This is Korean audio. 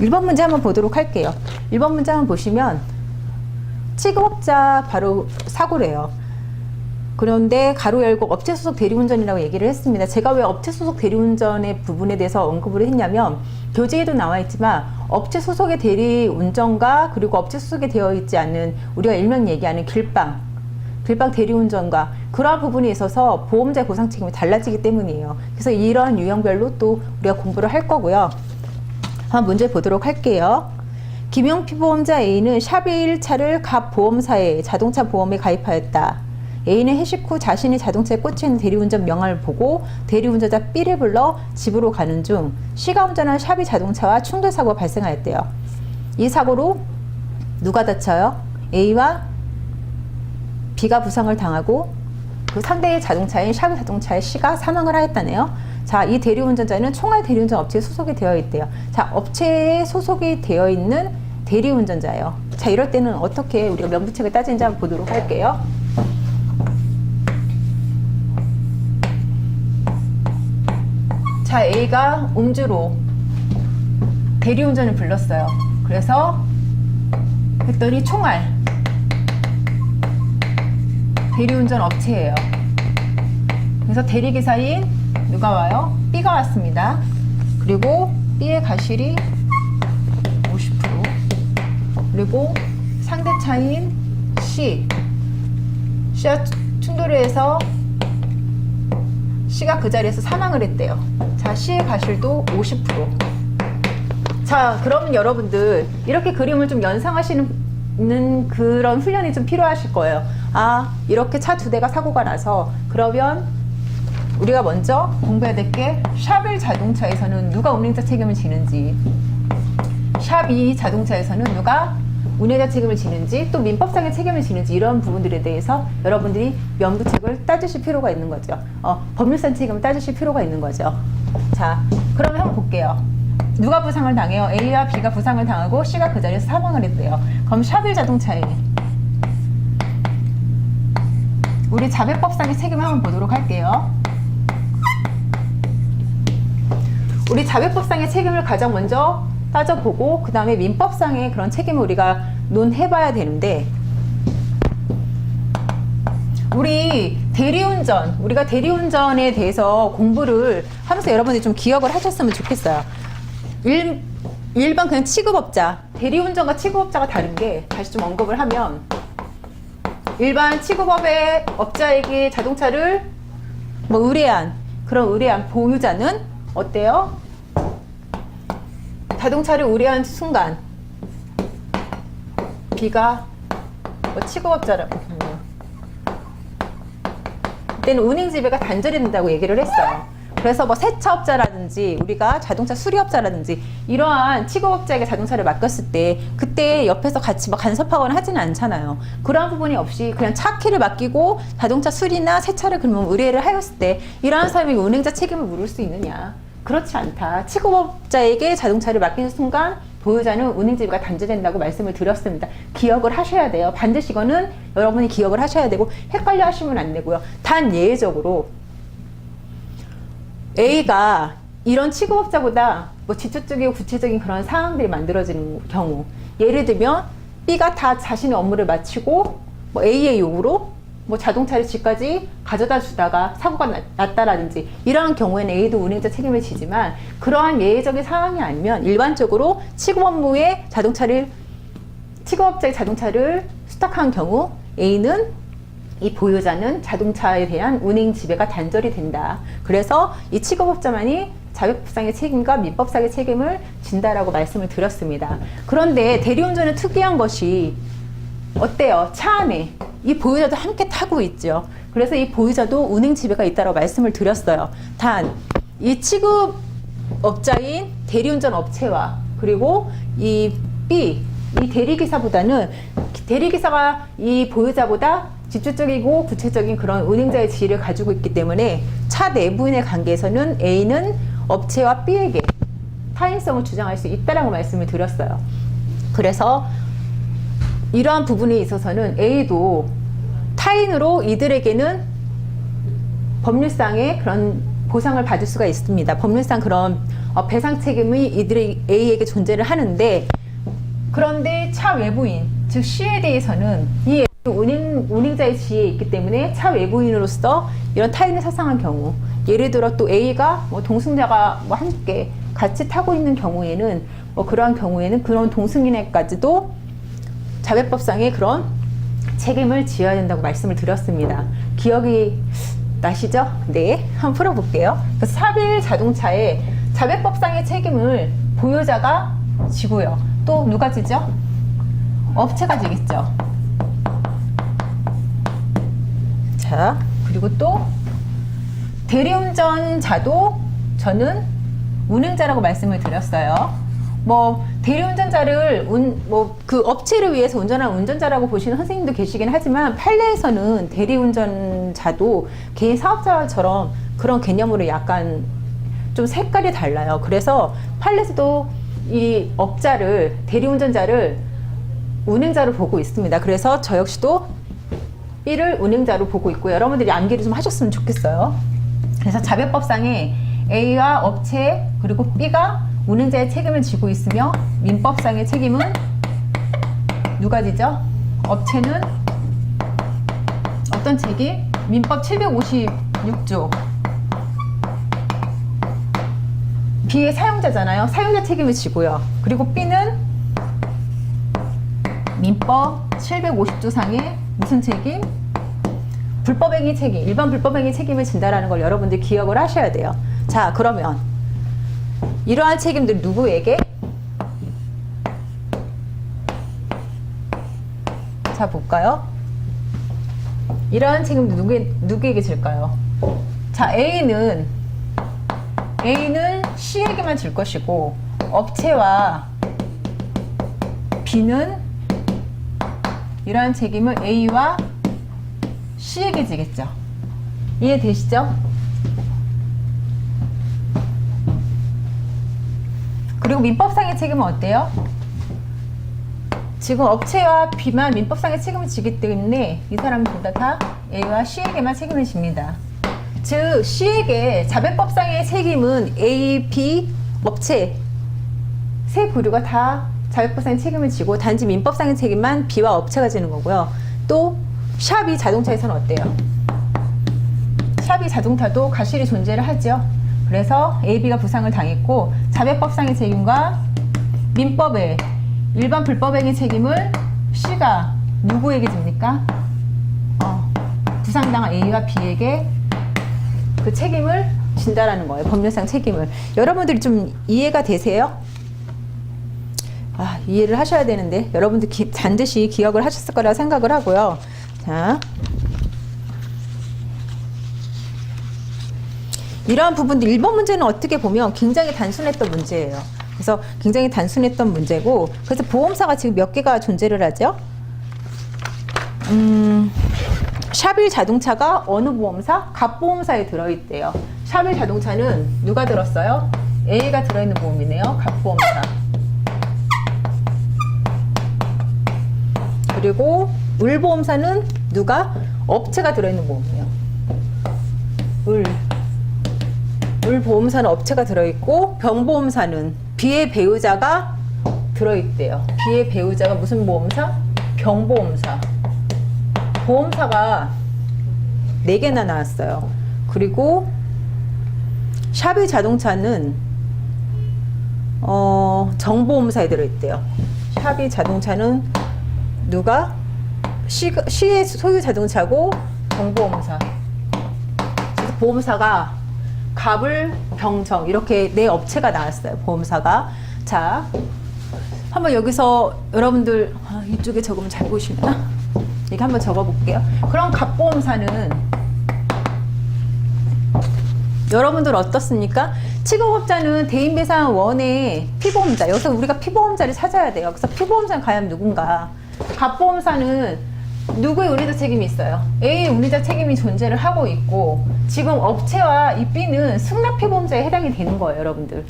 1번 문제 한번 보도록 할게요. 1번 문제 한번 보시면 취급업자 바로 사고래요. 그런데 가로 열고 업체 소속 대리운전이라고 얘기를 했습니다. 제가 왜 업체 소속 대리운전의 부분에 대해서 언급을 했냐면 교재에도 나와 있지만 업체 소속의 대리운전과 그리고 업체 소속에 되어 있지 않는 우리가 일명 얘기하는 길방 대리운전과 그러한 부분에 있어서 보험자의 보상 책임이 달라지기 때문이에요. 그래서 이런 유형별로 또 우리가 공부를 할 거고요. 한번 문제 보도록 할게요. 김용피 보험자 A는 샵 1차를 갑 보험사에 자동차 보험에 가입하였다. A는 회식 후 자신이 자동차에 꽂혀있는 대리운전 명함을 보고 대리운전자 B를 불러 집으로 가는 중 C가 운전한 샵이 자동차와 충돌사고가 발생하였대요. 이 사고로 누가 다쳐요? A와 B가 부상을 당하고 그 상대의 자동차인 샵의 자동차의 C가 사망을 하였다네요. 자, 이 대리운전자는 총알 대리운전 업체에 소속이 되어 있대요. 자, 업체에 소속이 되어 있는 대리운전자예요. 자, 이럴 때는 어떻게 우리가 면부책을 따지는지 한번 보도록 할게요. 자, A가 음주로 대리운전을 불렀어요. 그래서 했더니 총알 대리운전 업체예요. 그래서 대리기사인 누가 와요? B가 왔습니다. 그리고 B의 과실이 50%, 그리고 상대차인 C가 충돌을 해서 C가 그 자리에서 사망을 했대요. 자, C의 과실도 50%. 자, 그러면 여러분들 이렇게 그림을 좀 연상하시는 그런 훈련이 좀 필요하실 거예요. 아, 이렇게 차 두 대가 사고가 나서 그러면 우리가 먼저 공부해야 될 게 샵1 자동차에서는 누가 운행자 책임을 지는지, 샵 2 자동차에서는 누가 운행자 책임을 지는지, 또 민법상의 책임을 지는지, 이런 부분들에 대해서 여러분들이 면부책을 따지실 필요가 있는 거죠. 법률상 책임을 따지실 필요가 있는 거죠. 자, 그러면 한번 볼게요. 누가 부상을 당해요? A와 B가 부상을 당하고 C가 그 자리에서 사망을 했대요. 그럼 샵 1 자동차에 우리 자배법상의 책임을 한번 보도록 할게요. 우리 자배법상의 책임을 가장 먼저 따져보고 그 다음에 민법상의 그런 책임을 우리가 논해봐야 되는데, 우리가 대리운전에 대해서 공부를 하면서 여러분들이 좀 기억을 하셨으면 좋겠어요. 일반 그냥 취급업자, 대리운전과 취급업자가 다른 게, 다시 좀 언급을 하면, 일반 취급업의 업자에게 자동차를 의뢰한 보유자는 어때요? 자동차를 의뢰한 순간 B가 취급업자라고, 그때는 운행지배가 단절이 된다고 얘기를 했어요. 그래서 세차업자라든지 우리가 자동차 수리업자라든지 이러한 취급업자에게 자동차를 맡겼을 때 그때 옆에서 같이 간섭하거나 하지는 않잖아요. 그러한 부분이 없이 그냥 차 키를 맡기고 자동차 수리나 세차를 그러면 의뢰를 하였을 때 이러한 사람이 운행자 책임을 물을 수 있느냐? 그렇지 않다. 취급업자에게 자동차를 맡기는 순간 보유자는 운행지배가 단절된다고 말씀을 드렸습니다. 기억을 하셔야 돼요. 반드시 이거는 여러분이 기억을 하셔야 되고 헷갈려 하시면 안 되고요. 단 예외적으로 A가 이런 취급업자보다 직접적이고 구체적인 그런 상황들이 만들어지는 경우, 예를 들면 B가 다 자신의 업무를 마치고 A의 요구로 자동차를 집까지 가져다 주다가 사고가 났다라든지 이러한 경우에는 A도 운행자 책임을 지지만, 그러한 예외적인 상황이 아니면 일반적으로 취급업자의 자동차를 수탁한 경우 A는, 이 보유자는 자동차에 대한 운행 지배가 단절이 된다. 그래서 이 취급업자만이 자격법상의 책임과 민법상의 책임을 진다라고 말씀을 드렸습니다. 그런데 대리운전은 특이한 것이 어때요? 차 안에 이 보유자도 함께 타고 있죠. 그래서 이 보유자도 운행 지배가 있다고 말씀을 드렸어요. 단, 이 취급업자인 대리운전 업체와 그리고 이 대리기사가 이 보유자보다 직접적이고 구체적인 그런 운행자의 지위를 가지고 있기 때문에 차 내부인의 관계에서는 A는 업체와 B에게 타인성을 주장할 수 있다라고 말씀을 드렸어요. 그래서 이러한 부분에 있어서는 A도 타인으로 이들에게는 법률상의 그런 보상을 받을 수가 있습니다. 법률상 그런 배상 책임이 이들의 A에게 존재를 하는데, 그런데 차 외부인, 즉 C에 대해서는 이 운행자의 지위에 있기 때문에 차 외부인으로서 이런 타인을 사상한 경우, 예를 들어 또 A가 동승자가 함께 같이 타고 있는 경우에는 그러한 경우에는 그런 동승인에까지도 자배법상의 그런 책임을 지어야 된다고 말씀을 드렸습니다. 기억이 나시죠? 네, 한번 풀어볼게요. 사빌 자동차의 자배법상의 책임을 보유자가 지고요. 또 누가 지죠? 업체가 지겠죠. 자, 그리고 또 대리운전자도 저는 운행자라고 말씀을 드렸어요. 대리운전자를 그 업체를 위해서 운전한 운전자라고 보시는 선생님도 계시긴 하지만, 판례에서는 대리운전자도 개인 사업자처럼 그런 개념으로 약간 좀 색깔이 달라요. 그래서 판례에서도 이 업자를, 대리운전자를 운행자로 보고 있습니다. 그래서 저 역시도 B를 운행자로 보고 있고요. 여러분들이 암기를 좀 하셨으면 좋겠어요. 그래서 자배법상에 A와 업체 그리고 B가 운행자의 책임을 지고 있으며, 민법상의 책임은 누가 지죠? 업체는 어떤 책임? 민법 756조 B의 사용자잖아요. 사용자 책임을 지고요. 그리고 B는 민법 750조 상의 무슨 책임? 불법행위 책임, 일반 불법행위 책임을 진다라는 걸 여러분들 기억을 하셔야 돼요. 자, 그러면 이러한 책임들 누구에게? 자, 볼까요? 이러한 책임들 누구에게 질까요? 자, A는 C에게만 질 것이고, 업체와 B는 이러한 책임을 A와 C에게 지겠죠. 이해되시죠? 그리고 민법상의 책임은 어때요? 지금 업체와 B만 민법상의 책임을 지기 때문에 이 사람들 다 A와 C에게만 책임을 집니다. 즉 C에게 자배법상의 책임은 A, B, 업체 세 부류가 다 자배법상의 책임을 지고, 단지 민법상의 책임만 B와 업체가 지는 거고요. 또 샵이 자동차에서는 어때요? 샵이 자동차도 과실이 존재를 하죠. 그래서 A, B가 부상을 당했고, 자배법상의 책임과 민법의 일반 불법행위 책임을 C가 누구에게 집니까? 부상당한 A와 B에게 그 책임을 진다라는 거예요. 법률상 책임을. 여러분들이 좀 이해가 되세요? 이해를 하셔야 되는데 여러분들 반드시 기억을 하셨을 거라 생각을 하고요. 자, 이러한 부분들 1번 문제는 어떻게 보면 굉장히 단순했던 문제예요. 그래서 굉장히 단순했던 문제고, 그래서 보험사가 지금 몇 개가 존재를 하죠? 샤빌 자동차가 어느 보험사? 갑보험사에 들어있대요. 샤빌 자동차는 누가 들었어요? A가 들어있는 보험이네요. 갑보험사. 그리고 을보험사는 누가? 업체가 들어있는 보험이에요. 을보험사는 업체가 들어있고, 병보험사는 B의 배우자가 들어있대요. B의 배우자가 무슨 보험사? 병보험사. 보험사가 4개나 나왔어요. 그리고 샤빌 자동차는 정보험사에 들어있대요. 샤빌 자동차는 누가? C의 소유 자동차고 정보험사. 그래서 보험사가 갑을, 병정 이렇게 4업체가 나왔어요. 보험사가. 자, 한번 여기서 여러분들 이쪽에 적으면 잘 보시나? 이렇게 한번 적어볼게요. 그럼 갑보험사는 여러분들 어떻습니까? 취급업자는 대인배상원의 피보험자. 여기서 우리가 피보험자를 찾아야 돼요. 그래서 피보험자는 과연 누군가? 갑보험사는 누구의 운임자 책임이 있어요? A의 운임자 책임이 존재를 하고 있고, 지금 업체와 이 B는 승낙 피보험자에 해당이 되는 거예요, 여러분들.